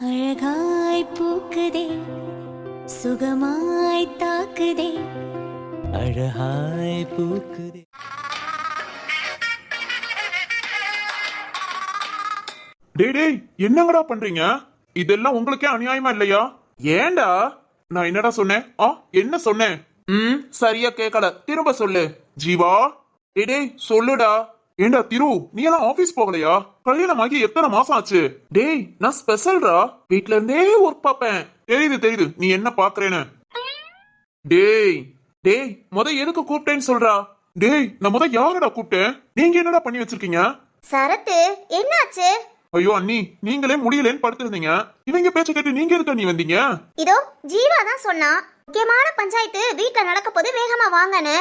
அழகாய் பூக்குதே சுகமாய் தாக்குதே அழகாய் பூக்குதே. டேய் என்னங்கடா பண்றீங்க? இதெல்லாம் உங்களுக்கே அநியாயமா இல்லையா? ஏன்டா? நான் என்னடா சொன்னேன்? என்ன சொன்னேன்? சரியா கேக்கல, திரும்ப சொல்லு. ஜீவா டேய் சொல்லுடா. ஏண்டா திரு, நீ எல்லாம் ஆபீஸ் போகலையா? கல்யாணம் ஆகி எத்தனை மாசம் ஆச்சு? டேய் நான் ஸ்பெஷல்ரா, வீட்ல இருந்தே ஒர்க் பாப்பேன். தெரியுது நீ என்ன பாக்குறேன்னு. டேய் டேய் எதுக்கு கூப்பிட்டேன்னு சொல்றா. டேய் நான் யாரடா கூப்பிட்டேன்? நீங்க என்னடா பண்ணி வச்சிருக்கீங்க? சரத்து என்னாச்சு? ஐயோ அண்ணி, நீங்களே முடியலன்னு படுத்திருந்தீங்க. இவங்க பேச்ச கேட்டு நீங்க எதுக்கு நீ வந்தீங்க? இதோ ஜீவா தான் சொன்னா, முக்கியமான பஞ்சாயத்து வீட்ல நடக்க போது வேகமா வாங்கன்னு.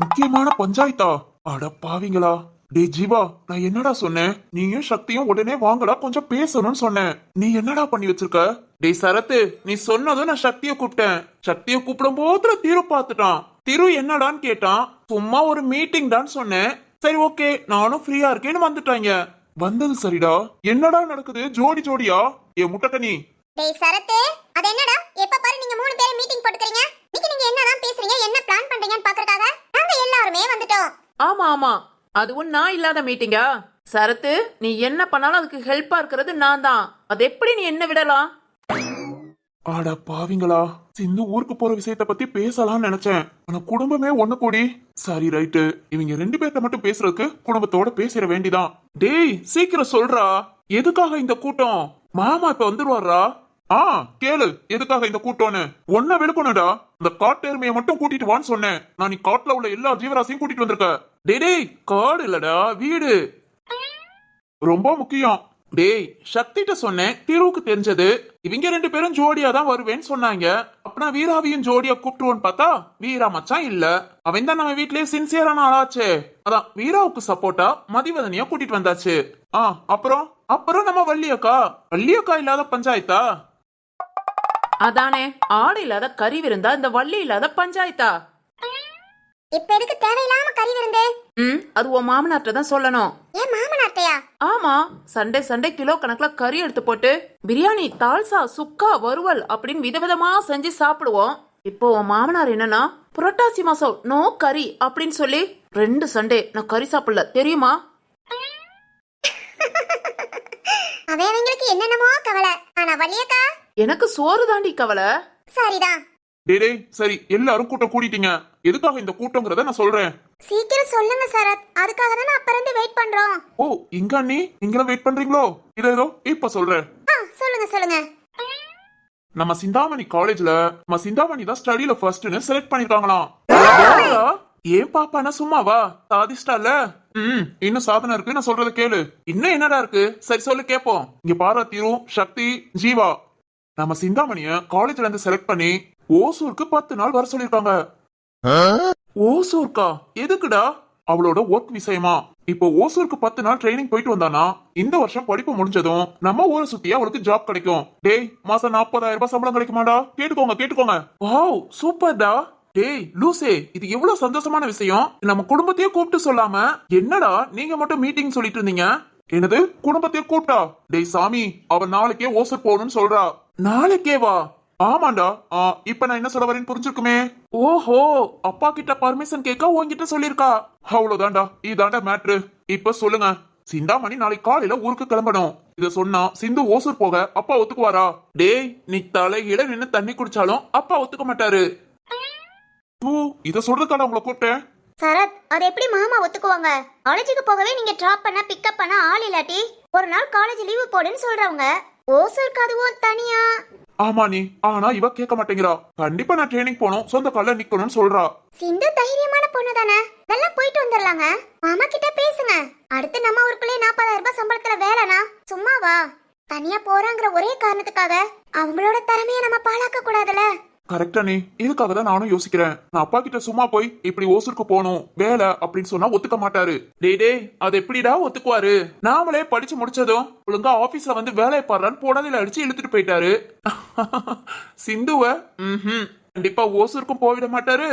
முக்கியமான பஞ்சாயத்தா? அட பாவிங்களா. டேய் ஜீவா, நான் என்னடா சொன்னேன்? நீயும் சக்தியும் உடனே வாங்கடா கொஞ்சம் பேசணும்னு சொன்னேன். நீ என்னடா பண்ணி வச்சிருக்க? டேய் சரத்து, நீ சொன்னதும் நான் சக்திய கூப்பிட்டேன். சக்திய கூப்பிடும் போதுல திரு பாத்துட்டான். திரு என்னடான்னு கேட்டான். சும்மா ஒரு மீட்டிங் தான் சொன்னேன். சரி ஓகே நானும் ஃப்ரீயா இருக்கேன்னு வந்துட்டாங்க. வந்தது சரிடா. என்னடா நடக்குது? ஜோடி ஜோடியா? ஏ முட்டக்கனி. டேய் சரத்து, அது என்னடா? எப்ப பாரு நீங்க மூணு பேரும் மீட்டிங் போட்டுக்கறீங்க. நீங்க என்னதான் பேசுறீங்க, என்ன பிளான் பண்றீங்கன்னு பாக்குறதுக்காக நாங்க எல்லாரும் வந்துட்டோம். ஆமா அதுவும் நான் இல்லாத மீட்டிங்கா? சரத்து, நீ என்ன பண்ணாலும் அதுக்கு ஹெல்ப்பா இருக்கிறது நான் தான். அது எப்படி நீ என்ன விடலாம்? ஆடா பாவிங்களா. சிந்து ஊருக்கு போற விஷயத்த பத்தி பேசலாம்னு நினைச்சேன். ஆனா குடும்பமே ஒண்ணு கூடி. சரி ரைட்டு, இவங்க ரெண்டு பேர்த்த மட்டும் பேசுறதுக்கு குடும்பத்தோட பேசிட வேண்டிதான். டேய் சீக்கிரம் சொல்றா, எதுக்காக இந்த கூட்டம்? மாமா இப்ப வந்துருவாரா? கேளு, எதுக்காக இந்த கூட்டம்னு. ஒன்ன வெளுக்கணும்டா. இந்த காட்டெருமையை மட்டும் கூட்டிட்டு வான்னு சொன்னேன். நான் நீ காட்டுல உள்ள எல்லா ஜீவராசியும் கூட்டிட்டு வந்திருக்க. டேய் காடு இல்லடா, வீடு ரொம்ப முக்கியம். டேய் சக்திட்ட சொன்னேன், திருவுக்கு தெரிஞ்சது. இவங்க ரெண்டு பேரும் ஜோடியா தான் வருவேன்னு சொன்னாங்க. அப்பனா வீராவையும் ஜோடியா கூப்பிட்டுவோன்னு பார்த்தா வீரா மச்சான் இல்ல. அவன் தான் நம்ம வீட்லயே சின்சியரான ஆளாச்சே. அதான் வீராவுக்கு சப்போர்ட்டா மதிவதனியா கூட்டிட்டு வந்தாச்சு. அப்புறம் நம்ம வள்ளியக்கா இல்லாத பஞ்சாயத்தா? அதானே, ஆடு இல்லாத கறி விருந்தா இந்த வள்ளி இல்லாத பஞ்சாயத்தா? இப்ப எதுக்கு தேவையில்லாம கறி விருந்து? அது உன் மாமனார்ட்ட தான் சொல்லணும். ஏன் மாமனார்ட்டையா? ஆமா, சண்டே கிலோ கணக்குல கறி எடுத்து போட்டு பிரியாணி, தால்சா, சுக்கா, வறுவல் அப்படின்னு விதவிதமா செஞ்சு சாப்பிடுவோம். இப்போ உன் மாமனார் என்னன்னா, புரட்டாசி மாசம் நோ கறி அப்படின்னு சொல்லி 2 சண்டே நான் கறி சாப்பிடல தெரியுமா? அவங்களுக்கு என்னென்னமோ கவலை. ஆனா வள்ளியக்கா, எனக்கு சோறு தாண்டி கவலை. சரிதான். டேய் சரி, எல்லாரும் கூட்டம் கூட்டிட்டீங்க. எதுக்காக இந்த கூட்டம்ங்கறத நான் சொல்றேன். சீக்கிரம் சொல்லுங்க சரத், அதுக்காக தான் அப்ப இருந்து வெயிட் பண்றோம். இங்க அண்ணி, நீங்களும் வெயிட் பண்றீங்களோ? இதோ இப்ப சொல்றேன். சொல்லுங்க. நம்ம சிந்தாமணி காலேஜ்ல நம்ம சிந்தாமணி தான் ஸ்டடியில ஃபர்ஸ்ட்னு செலக்ட் பண்ணிருக்காங்களாம். ஏன் பாப்பானா சும்மாவா? சாதிஷ்டால. இன்னும் சாதனை இருக்கு. நான் சொல்றத கேளு. இன்னும் என்னடா இருக்கு? சரி சொல்லு கேப்போம். இங்க பாரா, திரு, சக்தி, ஜீவா நம்ம சிந்தாமணிய காலேஜ்ல இருந்து செலக்ட் பண்ணி ஓசூருக்கு 10 நாள் வர சொல்லிருக்காங்க. ஓசூர்க்கா? எதுக்குடா? அவளோட ஒர்க் விஷயமா. இப்போ ஓசூருக்கு 10 நாள் ட்ரைனிங் போயிட்டு வந்தானா இந்த வருஷம் படிப்பு முடிஞ்சதும் நம்ம ஊரை சுத்தி அவளுக்கு ஜாப் கிடைக்கும். டேய் மாசம் 40,000 ரூபாய் சம்பளம் கிடைக்குமாடா? கேட்டுக்கோங்க. வாவ் சூப்பர்டா. டேய் லூசே, இது எவ்வளவு சந்தோஷமான விஷயம். நம்ம குடும்பத்தையே கூப்பிட்டு சொல்லாம என்னடா நீங்க மட்டும் மீட்டிங் சொல்லிட்டு இருந்தீங்க? என்னது குடும்பத்தையே கூப்பிட்டா? டேய் சாமி, அவ நாளைக்கே ஓசூர் போகணும்னு சொல்றா. நாளைக்கே வா? ஆமாண்டா. இப்ப நான் என்ன சொல்ல வரேன்னு புரிஞ்சிருக்குமே. ஓஹோ, அப்பா கிட்ட பர்மிஷன் கேட்க உன்கிட்ட சொல்லிருக்கா. அவ்வளவுதான்டா, இதாண்டா மேட்ரு. இப்ப சொல்லுங்க, சிந்தாமணி நாளைக்கு காலையில ஊருக்கு கிளம்பணும். இத சொன்னா சிந்து ஓசூர் போக அப்பா ஒத்துக்குவாரா? டேய் நீ தலையில நின்னு தண்ணி குடிச்சாலும் அப்பா ஒத்துக்க மாட்டாரு. இத சொல்றதுக்கான உங்களை கூப்பிட்டேன். சரத், அது எப்படி மாமா ஒத்துக்குவாங்க? காலேஜுக்கு போகவே நீங்க டிராப் பண்ண பிக்கப் பண்ண ஆள் இல்லாட்டி ஒரு நாள் காலேஜ் லீவு போடுன்னு சொல்றவங்க ஓசூருக்கு அதுவும் தனியா? ஆமா நீ, ஆனா இவ கேட்க மாட்டேங்கிறா. கண்டிப்பா நான் ட்ரைனிங் போகணும், சொந்த கால்ல நிக்கணும்னு சொல்றா. சிந்து தைரியமான பொண்ணு தானே, நல்லா போயிட்டு வந்துடலாங்க. மாமா கிட்ட பேசுங்க. அடுத்து நம்ம ஊருக்குள்ளே 40,000 ரூபாய் சம்பளத்துல வேலைனா சும்மாவா? தனியா போறாங்கிற ஒரே காரணத்துக்காக அவங்களோட திறமைய நம்ம பாழாக்க கூடாதுல. கரெக்டா நீ, இதுக்காக தான் நானும் யோசிக்கிறேன். நான் அப்பா கிட்ட சும்மா போய் இப்படி ஓசூருக்கு போகணும் வேலை அப்படின்னு சொன்னா ஒத்துக்க மாட்டாரு. டேய் அது எப்படிடா ஒத்துக்குவாரு? நாமளே படிச்சு முடிச்சதும் ஒழுங்கா ஆபீஸ்ல வந்து வேலையை பாடுறான்னு போடாதில அடிச்சு இழுத்துட்டு போயிட்டாரு. சிந்துவ கண்டிப்பா ஓசூருக்கும் போயிட மாட்டாரு.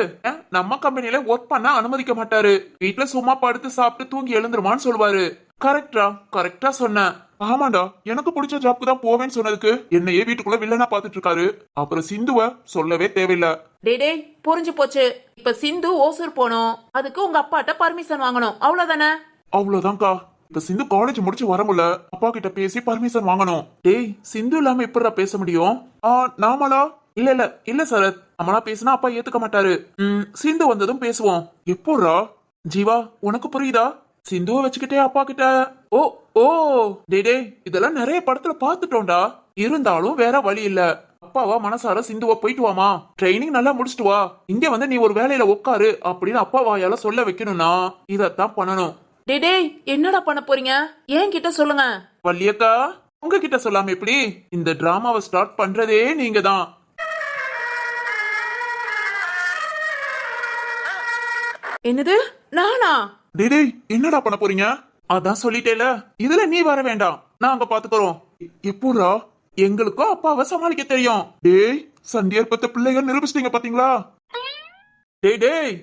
நம்ம கம்பெனில ஒர்க் பண்ண அனுமதிக்க மாட்டாரு. வீட்டுல சும்மா படுத்து சாப்பிட்டு தூங்கி எழுந்துருமான்னு சொல்லுவாரு. கரெக்டா கரெக்டா சொன்ன. ஆமாண்டா, எனக்கு பிடிச்ச ஜாப்க்கு தான் போவேன்னு சொன்னதுக்கு என்னையே வீட்டுக்குள்ள வில்லனா பாத்துட்டு இருக்காரு. அப்புறம் சிந்துவ சொல்லவே தேவையில்ல. டேய் புரிஞ்சு போச்சு. இப்ப சிந்து ஓசூர் போனோம், அதுக்கு உங்க அப்பாட்ட பர்மிஷன் வாங்கணும், அவ்வளவுதானே? அவ்வளவுதான்க்கா. இப்ப சிந்து காலேஜ் முடிச்சு வரமுல அப்பா கிட்ட பேசி பர்மிஷன் வாங்கணும். டேய், சிந்து இல்லாம எப்படிடா பேச முடியும்? நாமளா? இல்ல சரத், நம்மளா பேசினா அப்பா ஏத்துக்க மாட்டாரு. சிந்து வந்ததும் பேசுவோம். எப்போடா? ஜீவா, உனக்கு புரியுதா? சிந்துவை வச்சுக்கிட்டே அப்பா கிட்ட. ஓ ஓ டே இதெல்லாம் நிறைய படத்துல பாத்துட்டோம்டா. இருந்தாலும் வேற வழி இல்ல. அப்பாவா மனசார சிந்துவா போயிட்டு வாமா, ட்ரைனிங் நல்லா முடிச்சிட்டு வா, இங்க வந்து நீ ஒரு வேலையில உட்காரு அப்படின்னு அப்பா வாயால சொல்ல வைக்கணும்னா இதத்தான் பண்ணணும். டேய் என்னடா பண்ண போறீங்க? ஏன் கிட்ட சொல்லுங்க. வள்ளியக்கா, உங்ககிட்ட சொல்லாம எப்படி? இந்த டிராமாவை ஸ்டார்ட் பண்றதே நீங்க தான். என்னது, நானா? டேய் என்னடா பண்ண போறீங்க? அதான் சொல்லிட்டேல, இதுல நீ வர வேண்டாம், நாங்க பாத்துக்கிறோம். எப்போடா? எங்களுக்கும் அப்பாவை சமாளிக்க தெரியும். டேய், சண்டியர் பத்த பிள்ளைங்க நிரூபிச்சிட்டீங்க பாத்தீங்களா? டேய்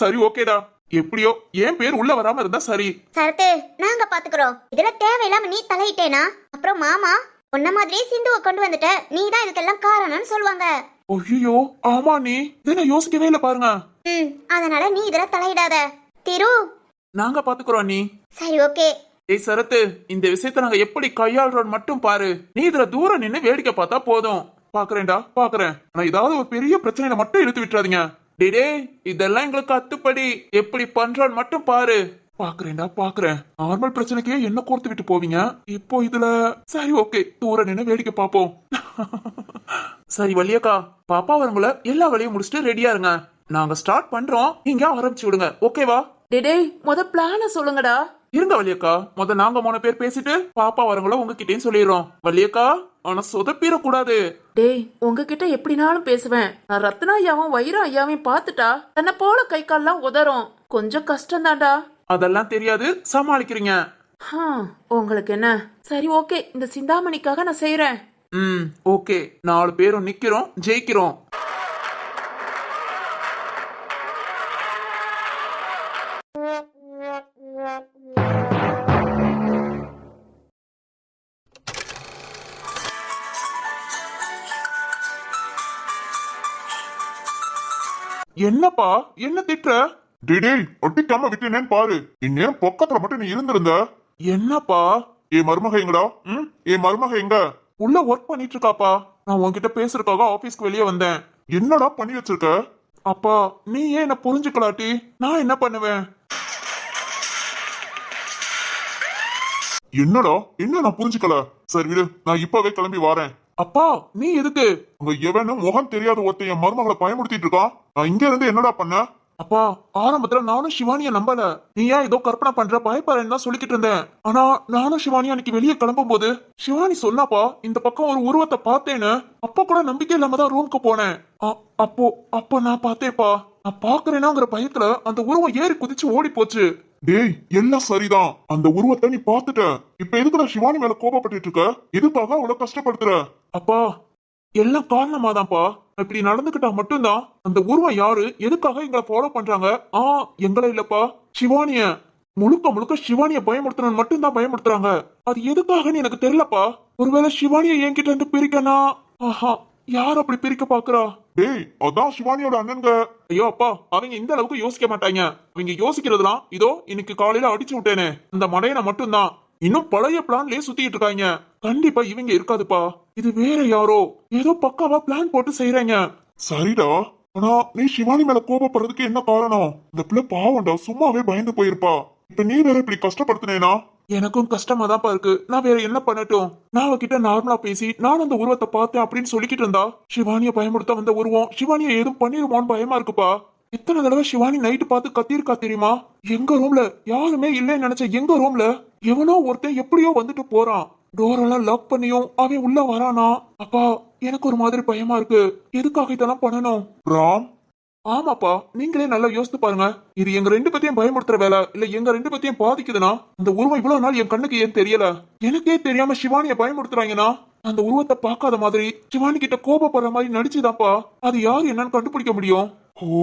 சரி ஓகேடா, எப்படியோ என் பேர் உள்ள வராம இருந்தா சரி. சரத்து, நாங்க பாத்துக்கிறோம். இதுல தேவையில்லாம நீ தலையிட்டேனா அப்புறம் மாமா உன்ன மாதிரியே சிந்துவை கொண்டு வந்துட்ட, நீ தான் இதுக்கெல்லாம் காரணம்னு சொல்லுவாங்க. ஐயோ ஆமா, நீ இதை யோசிக்கவே இல்ல பாருங்க. அதனால நீ இதுல தலையிடாத. திரு, நாங்க பாத்துக்கிறோம் நீ. சரி ஓகே. ஏய் சரத்து, இந்த விஷயத்த நாங்க எப்படி கையாளுறோம் மட்டும் பாரு. நீ இதுல தூரம் நின்னு வேடிக்கை பார்த்தா போதும். பாக்குறேன்டா பாக்குறேன், ஆனா ஏதாவது ஒரு பெரிய பிரச்சனையில மட்டும் இழுத்து விட்டுறாதீங்க. டே இதெல்லாம் எங்களுக்கு அத்துப்படி, எப்படி பண்றோன்னு மட்டும் பாரு. பாக்குறேன்டா பாக்குறேன். நார்மல் பிரச்சனைக்கே என்ன கோர்த்து விட்டு போவீங்க, இப்போ இதுல சரி ஓகே, தூர நின்னு வேடிக்கை பாப்போம். சரி வள்ளியக்கா, பாப்பா வரவங்கள எல்லா வேலையும் முடிச்சுட்டு ரெடியா இருங்க. நாங்க ஸ்டார்ட் பண்றோம், நீங்க ஆரம்பிச்சு விடுங்க, ஓகேவா? டேய் முத பிளான சொல்லுங்கடா. இருங்க வள்ளியக்கா, முத நாங்க 3 பேர் பேசிட்டு பாப்பா வரவங்கள உங்ககிட்டயும் சொல்லிடுறோம். வள்ளியக்கா, ஆனா சொதப்பிட கூடாது. டேய் உங்ககிட்ட எப்படினாலும் பேசுவேன். நான் ரத்னா ஐயாவும் வைர ஐயாவையும் பாத்துட்டா தன்னை போல கை கால்லாம் உதறும். கொஞ்சம் கஷ்டம் தான்டா. அதெல்லாம் தெரியாது, சமாளிக்கிறீங்க. உங்களுக்கு என்ன? சரி ஓகே, இந்த சிந்தாமணிக்காக நான் செய்யறேன். ஓகே, 4 பேரும் நிக்கிறோம், ஜெயிக்கிறோம். என்னப்பா என்ன திட்டுற? டேய் ஒட்டிக்காம விட்டேனேன்னு பாரு. இந்நேரம் பக்கத்துல மட்டும் நீ இருந்திருந்த. என்னப்பா? ஏ மருமக எங்கடா? ஏ மருமக எங்க? உள்ள ஒர்க் பண்ணிட்டு இருக்காப்பா. நான் உன்கிட்ட பேசுறதுக்காக ஆபீஸ்க்கு வெளியே வந்தேன். என்னடா பண்ணி வச்சிருக்க? அப்பா, நீ ஏன் என்ன புரிஞ்சுக்கலாட்டி நான் என்ன பண்ணுவேன்? என்னடா என்ன நான் புரிஞ்சுக்கல. சரி விடு, நான் இப்பவே கிளம்பி வாரேன். அப்பா, நீ எதுக்கு? உங்க எவனும் முகம் தெரியாத ஒருத்தன் என் மருமகளை பயமுடுத்திட்டு இருக்கான். நான் இங்க இருந்து என்னடா பண்ண? அப்பா, ஆரம்பத்துல நானும் சிவானிய நம்பல. நீ ஏன் ஏதோ கற்பனை பண்ற, பயப்படுறேன்னு தான் சொல்லிக்கிட்டு இருந்தேன். ஆனா நானும் சிவானி அன்னைக்கு வெளியே கிளம்பும் போது சிவானி சொன்னாப்பா, இந்த பக்கம் ஒரு உருவத்தை பார்த்தேன்னு. அப்ப கூட நம்பிக்கை இல்லாம தான் ரூமுக்கு போனேன். அப்போ நான் பார்த்தேப்பா. நான் பாக்குறேனாங்கிற பயத்துல அந்த உருவம் ஏறி குதிச்சு ஓடி போச்சு. டேய் எல்லாம் சரிதான், அந்த உருவத்தை நீ பாத்துட்ட. இப்ப எதுக்குடா சிவானி மேல கோபப்பட்டு இருக்க? எதுக்காக அவ்வளவு கஷ்டப்படுத்துற? அப்பா, எல்லாம் காரணமாதான்ப்பா. இப்படி நடந்துகிட்டா மட்டும்தான் அந்த உருவம் யாரு, எதுக்காக எங்களை ஃபாலோ பண்றாங்க? எங்களை இல்லப்பா, சிவானிய. முழுக்க சிவானிய பயமுறுத்தணும் மட்டும்தான் பயமுறுத்துறாங்க. அது எதுக்காகன்னு எனக்கு தெரியலப்பா. ஒருவேளை சிவானிய என்கிட்ட இருந்து பிரிக்கனா? யார் அப்படி பிரிக்க பாக்குறா? டேய் அதான் சிவானியோட அண்ணன்க. ஐயோ அப்பா, அவங்க இந்த அளவுக்கு யோசிக்க மாட்டாங்க. அவங்க யோசிக்கிறதுலாம் இதோ இன்னைக்கு காலையில அடிச்சு விட்டேனே அந்த மடையனை மட்டும்தான். இன்னும் பழைய பிளான்லயே சுத்திட்டு இருக்காங்க. கண்டிப்பா இவங்க இருக்காதுப்பா, இது வேற யாரோ ஏதோ பக்காவா பிளான் போட்டு செய்யறாங்க. சரிடா, ஆனா நீ சிவானி மேல கோபப்படுறதுக்கு என்ன காரணம்? இந்த பிள்ளை பாவம்டா, சும்மாவே பயந்து போயிருப்பா. இப்ப நீ வேற இப்படி கஷ்டப்படுத்தினேனா? எனக்கும் கஷ்டமா தான்ப்பா இருக்கு. நான் வேற என்ன பண்ணட்டும்? நான் அவகிட்ட நார்மலா பேசி நான் அந்த உருவத்தை பார்த்தேன் அப்படின்னு சொல்லிக்கிட்டு இருந்தா, சிவானிய பயமுடுத்த வந்த உருவம் சிவானிய ஏதும் பண்ணிருமோன்னு பயமா இருக்குப்பா. எத்தனை தடவை சிவானி நைட்டு பார்த்து கத்திருக்கா தெரியுமா? எங்க ரூம்ல யாருமே இல்லைன்னு நினைச்ச எங்க ரூம்ல எவனோ ஒருத்தன் எப்படியோ வந்துட்டு போறான். டோரெல்லாம் லாக் பண்ணியும் அவன் உள்ள வரானா. அப்பா, எனக்கு ஒரு மாதிரி பயமா இருக்கு. எதுக்காக இதெல்லாம் பண்ணணும்? ராம், ஆமாப்பா, நீங்களே நல்லா யோசித்து பாருங்க. இது எங்க 2 பேத்தையும் பயமுறுத்துற வேலை இல்ல எங்க 2 பேத்தையும் பாதிக்குதுன்னா அந்த உருவம் இவ்வளவு நாள் என் கண்ணுக்கு ஏன் தெரியல? எனக்கே தெரியாம சிவானிய பயமுறுத்துறாங்கன்னா அந்த உருவத்தை பார்க்காத மாதிரி சிவானி கிட்ட கோபப்படுற மாதிரி நடிச்சுதான்ப்பா. அது யாரு என்னன்னு கண்டுபிடிக்க முடியும். ஓ,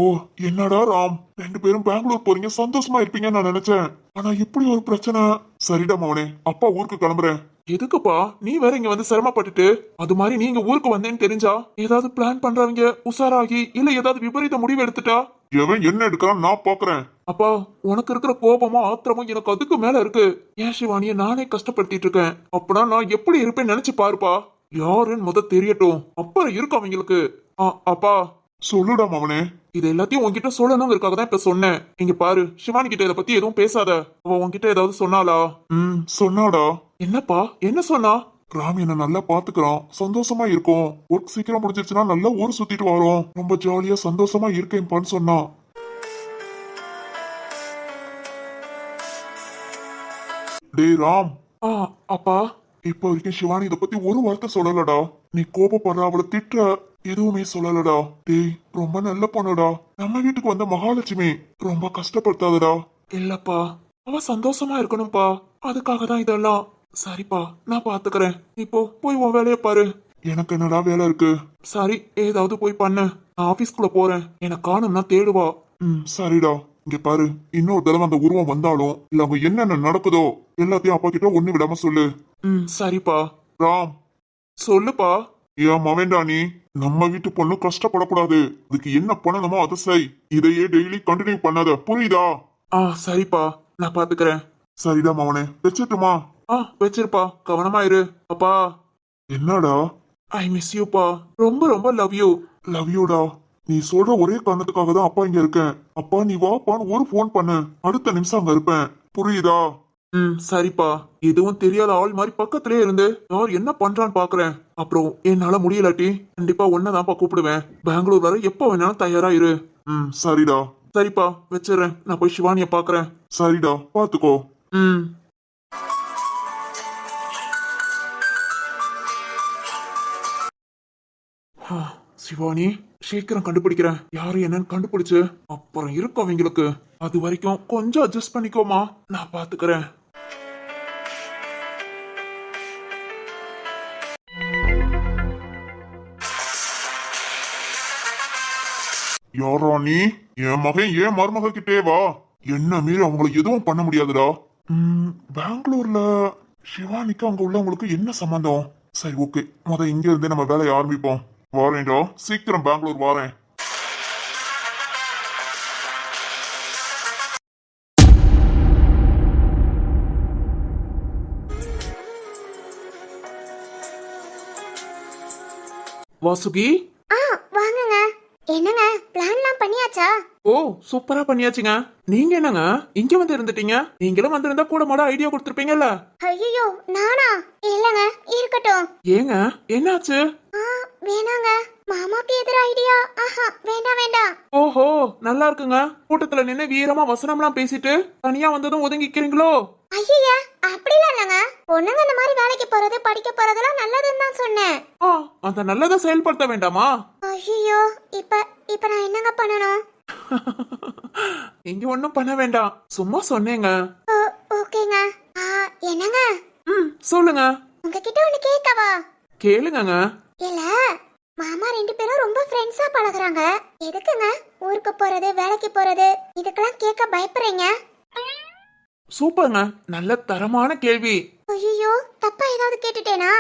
என்னடா ராம், 2 பேரும் பெங்களூர் போறீங்க, சந்தோஷமா இருப்பீங்கன்னு நான் நினைச்சேன். ஆனா இப்படி ஒரு பிரச்சனை. சரிடா மவனே, அப்பா ஊருக்கு கிளம்புறேன். எதுக்குப்பா நீ வேற இங்க வந்து சிரமப்பட்டுட்டு? அது மாதிரி நீங்க ஊருக்கு வந்தேன்னு தெரிஞ்சா ஏதாவது பிளான் பண்றவங்க உஷாராகி இல்ல ஏதாவது விபரீத முடிவு எடுத்துட்டா? எவன் என்ன எடுக்கிறான் நான் பாக்குறேன். அப்பா உனக்கு இருக்கிற கோபமும் ஆத்திரமும் எனக்கு அதுக்கு மேல இருக்கு. ஏன் சிவானிய நானே கஷ்டப்படுத்திட்டு இருக்கேன். அப்பனா நான் எப்படி இருப்பேன்னு நினைச்சு பாருப்பா. யாருன்னு தெரியட்டும், அப்புறம் இருக்கு அவங்களுக்கு. அப்பா சொல்லுடா மவனே. இது எல்லாத்தையும் உன்கிட்ட சொல்லணுங்கிறதுக்காக தான் இப்ப சொன்னேன். இங்க பாரு, சிவானி கிட்ட இதை பத்தி எதுவும் பேசாத. அவ உன்கிட்ட ஏதாவது சொன்னாளா? சொன்னாடா. என்னப்பா, என்ன சொன்னா? ராம் என்ன நல்லா பாத்துக்கிறான், சந்தோஷமா இருக்கும். ஒர்க் சீக்கிரம் முடிஞ்சிருச்சுன்னா நல்லா ஊர் சுத்திட்டு வரோம், ரொம்ப ஜாலியா சந்தோஷமா இருக்கேன்பான்னு சொன்னான். டேய் ராம். அப்பா இப்ப வரைக்கும் சிவானி இத பத்தி ஒரு வார்த்தை சொல்லலடா. நீ கோபப்படுற, அவளை திட்டுற, எதுவுமே சொல்லலடா. டேய், ரொம்ப நல்ல பொண்ணுடா. நம்ம வீட்டுக்கு வந்த மகாலட்சுமி, ரொம்ப கஷ்டப்படுத்தாதடா. இல்லப்பா, அவ சந்தோஷமா இருக்கணும்ப்பா. அதுக்காக தான் இதெல்லாம். சரிப்பா, நான் பாத்துக்கிறேன். இப்போ போய் உன் வேலையை பாரு. எனக்கு என்னடா வேலை இருக்கு? சரி, ஏதாவது போய் பண்ணு. நான் ஆபீஸ்க்குள்ள போறேன். எனக்கு காணும்னா தேடுவா. சரிடா. இங்க பாரு, இன்னொரு தடவை அந்த உருவம் வந்தாலும் இல்ல அவங்க என்னென்ன நடக்குதோ எல்லாத்தையும் அப்பா கிட்ட ஒண்ணு விடாம சொல்லு. சரிப்பா. ராம். சொல்லுப்பா. ஏன் மவேண்டா நீ? நம்ம வீட்டு பொண்ணு கஷ்டப்படக்கூடாது. அதுக்கு என்ன பண்ணணுமோ அதை செய். இதையே டெய்லி கண்டினியூ பண்ணாத, புரியுதா? சரிப்பா, நான் பாத்துக்கிறேன். சரிடா மவனே, வச்சிட்டுமா? வச்சிருப்பா, கவனமா இரு. அப்பா. என்னடா? ஐ மிஸ் யூப்பா. ரொம்ப ரொம்ப லவ் யூ. லவ் யூடா. நீ சொல்ற ஒரே காரணத்துக்காக தான் அப்பா இங்க இருக்கேன். அப்பா நீ வாப்பான்னு ஒரு போன் பண்ணு, அடுத்த நிமிஷம் அங்க இருப்பேன், புரியுதா? சரிப்பா. எதுவும் தெரியாத ஆள் மாதிரி பக்கத்திலே இருந்து யார் என்ன பண்றான்னு பாக்குறேன். அப்புறம் என்னால முடியலாட்டி கண்டிப்பா ஒன்னதான்ப்பா கூப்பிடுவேன். பெங்களூர் வர எப்ப வேணாலும் தயாரா இரு. சரிடா. சரிப்பா, வச்சிடறேன். நான் போய் சிவானிய பாக்குறேன். சரிடா, பாத்துக்கோ. சிவானி, சீக்கிரம் கண்டுபிடிக்கிறேன். யாரு என்னன்னு கண்டுபிடிச்சு அப்புறம் இருக்கும் அவங்களுக்கு. அது வரைக்கும் கொஞ்சம் அட்ஜஸ்ட் பண்ணிக்கோமா, நான் பாத்துக்கிறேன். யாரா நீ? என் மகன் ஏன் மருமக கிட்டே வா. என்ன மீறி அவங்களை எதுவும் பண்ண முடியாதுடா. பெங்களூர்ல சிவானிக்கு அங்க உள்ளவங்களுக்கு என்ன சம்பந்தம்? சரி, ஓகே, இங்க இருந்தே நம்ம வேலையை ஆரம்பிப்போம். வாரேன்டா, சீக்கிரம் பெங்களூர் வாரேன். வாசுகி. வாங்குங்க. என்னங்க, பிளான்லாம் பண்ணியாச்சா? ஓ, சூப்பரா பண்ணியாச்சுங்க. நீங்க என்னங்க இங்க வந்து இருந்துட்டீங்க? நீங்களும் வந்திருந்தா கூட மாட ஐடியா கொடுத்துருப்பீங்கல்ல. ஐயோ, நானா? இல்லங்க, இருக்கட்டும். ஏங்க, என்னாச்சு? வேணாங்க, மாமாக்கு எதிர ஐடியா. வேண்டாம் வேண்டாம். ஓஹோ, நல்லா இருக்குங்க. கூட்டத்துல நின்னு வீரமா வசனம்லாம் பேசிட்டு தனியா வந்ததும் ஒதுங்கிக்கிறீங்களோ? ஐயா, அப்படிலாம் இல்லங்க. பொண்ணுங்க இந்த மாதிரி வேலைக்கு போறது, படிக்க போறதெல்லாம் நல்லதுன்னு தான் சொன்னேன். அந்த நல்லதை செயல்படுத்த வேண்டாமா? ஐயோ, இப்ப நான் என்னங்க பண்ணணும்? இங்க ஒண்ணும் பண்ண வேண்டாம், சும்மா சொன்னேங்க. ஓகேங்க. என்னங்க? சொல்லுங்க. உங்ககிட்ட ஒண்ணு கேட்கவா? கேளுங்க. இல்ல, மாமா 2 பேரும் ரொம்ப ஃப்ரெண்ட்ஸா பழகுறாங்க. எதுக்குங்க ஊருக்கு போறது, வேலைக்கு போறது இதுக்கெல்லாம் கேட்க பயப்படுறீங்க? சூப்பர்ங்க, நல்ல தரமான கேள்வி. ஐயோ, தப்பா ஏதாவது கேட்டுட்டேனா?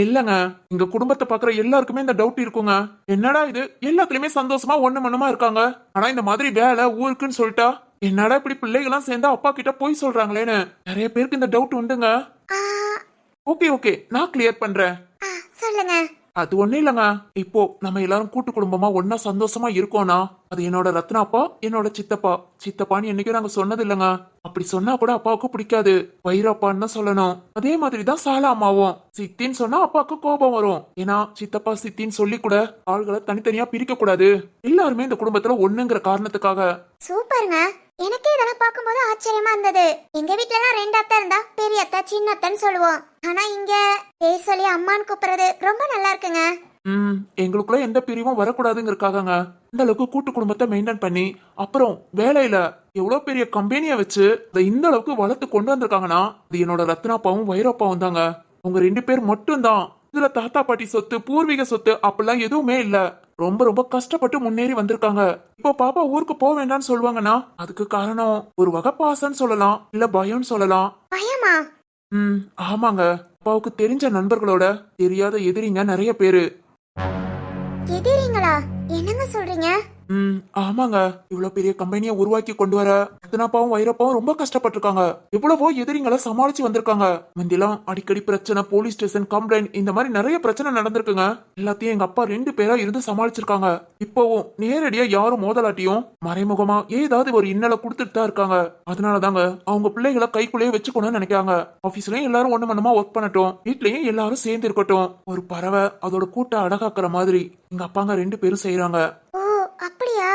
இல்லங்க, எங்க குடும்பத்தை பாக்குற எல்லாருக்குமே இந்த டவுட் இருக்குங்க. என்னடா இது, எல்லாத்துலயுமே சந்தோஷமா ஒண்ணு மண்ணுமா இருக்காங்க. ஆனா இந்த மாதிரி வேலை ஊருக்குன்னு சொல்லிட்டா என்னடா இப்படி பிள்ளைகளாம் சேர்ந்தா அப்பா கிட்ட போய் சொல்றாங்களேன்னு நிறைய பேருக்கு இந்த டவுட் உண்டுங்க. ஓகே, நான் கிளியர் பண்றேன். சொல்லுங்க. அது ஒண்ணு இல்லங்க. இப்போ நம்ம எல்லாரும் கூட்டு குடும்பமா ஒன்னா சந்தோஷமா இருக்கோம்னா அது என்னோட ரத்னாப்பா, என்னோட சித்தப்பான்னு என்னைக்கும் நாங்க சொன்னது இல்லங்க. அப்படி சொன்னா கூட அப்பாவுக்கு பிடிக்காது, வைரப்பான்னு தான் சொல்லணும். அதே மாதிரிதான் சாலா அம்மாவும். சித்தின்னு சொன்னா அப்பாவுக்கு கோபம் வரும். ஏன்னா சித்தப்பா சித்தின்னு சொல்லி கூட ஆள்களை தனித்தனியா பிரிக்க கூடாது. எல்லாருமே இந்த குடும்பத்துல ஒண்ணுங்கிற காரணத்துக்காக. சூப்பருங்க. எனக்கே இதெல்லாம் பார்க்கும்போது ஆச்சரியமா இருந்தது. எங்க வீட்ல எல்லாம் 2 அத்தை இருந்தா பெரிய அத்தை, சின்ன அத்தைன்னு சொல்லுவோம். ஆனா இங்க பேர் சொல்லி அம்மான்னு கூப்பிடுறது ரொம்ப நல்லா இருக்குங்க. எங்களுக்குள்ள எந்த பிரிவும் வரக்கூடாதுங்கிறக்காகங்க இந்த அளவுக்கு கூட்டு குடும்பத்தை மெயின்டைன் பண்ணி அப்புறம் வேலையில எவ்வளவு பெரிய கம்பெனியை வச்சு அதை இந்த அளவுக்கு வளர்த்து கொண்டு வந்திருக்காங்கன்னா அது என்னோட ரத்னாப்பாவும் வைரப்பாவும் தாங்க. உங்க 2 பேர் மட்டும் தான். இதுல தாத்தா பாட்டி சொத்து, பூர்வீக சொத்து அப்படிலாம் எதுவுமே இல்ல. ரொம்ப ரொம்ப கஷ்டப்பட்டு முன்னேறி வந்திருக்காங்க. இப்போ பாப்பா ஊருக்கு போக வேண்டாம்னு சொல்லுவாங்கன்னா அதுக்கு காரணம் ஒரு வகை பாசம்னு சொல்லலாம், இல்ல பயம்னு சொல்லலாம். பயமா? ஆமாங்க. அப்பாவுக்கு தெரிஞ்ச நண்பர்களோட தெரியாத எதிரிங்க நிறைய பேரு. எதிரிங்களா? என்னங்க சொல்றீங்க? ஆமாங்க. இவ்வளவு பெரிய கம்பெனியை உருவாக்கி கொண்டு வர ரத்னாப்பாவும் வைரப்பாவும் ரொம்ப கஷ்டப்பட்டிருக்காங்க. எவ்வளவோ எதிரிங்களை சமாளிச்சு வந்திருக்காங்க. முந்திலாம் அடிக்கடி பிரச்சனை, போலீஸ் ஸ்டேஷன் கம்ப்ளைண்ட், இந்த மாதிரி நிறைய பிரச்சனை நடந்திருக்குங்க. எல்லாத்தையும் எங்க அப்பா 2 பேரா இருந்து சமாளிச்சிருக்காங்க. இப்போவும் நேரடியா யாரும் மோதலாட்டியும் மறைமுகமா ஏதாவது ஒரு இன்னலை கொடுத்துட்டு தான் இருக்காங்க. அதனாலதாங்க அவங்க பிள்ளைகளை கைக்குள்ளேயே வச்சுக்கணும்னு நினைக்காங்க. ஆபீஸ்லயும் எல்லாரும் ஒண்ணு மண்ணமா ஒர்க் பண்ணட்டும், வீட்லயும் எல்லாரும் சேர்ந்து இருக்கட்டும். ஒரு பறவை அதோட கூட்ட அடகாக்குற மாதிரி எங்க அப்பாங்க 2 பேரும் செய்யறாங்க. ஓ, அப்படியா?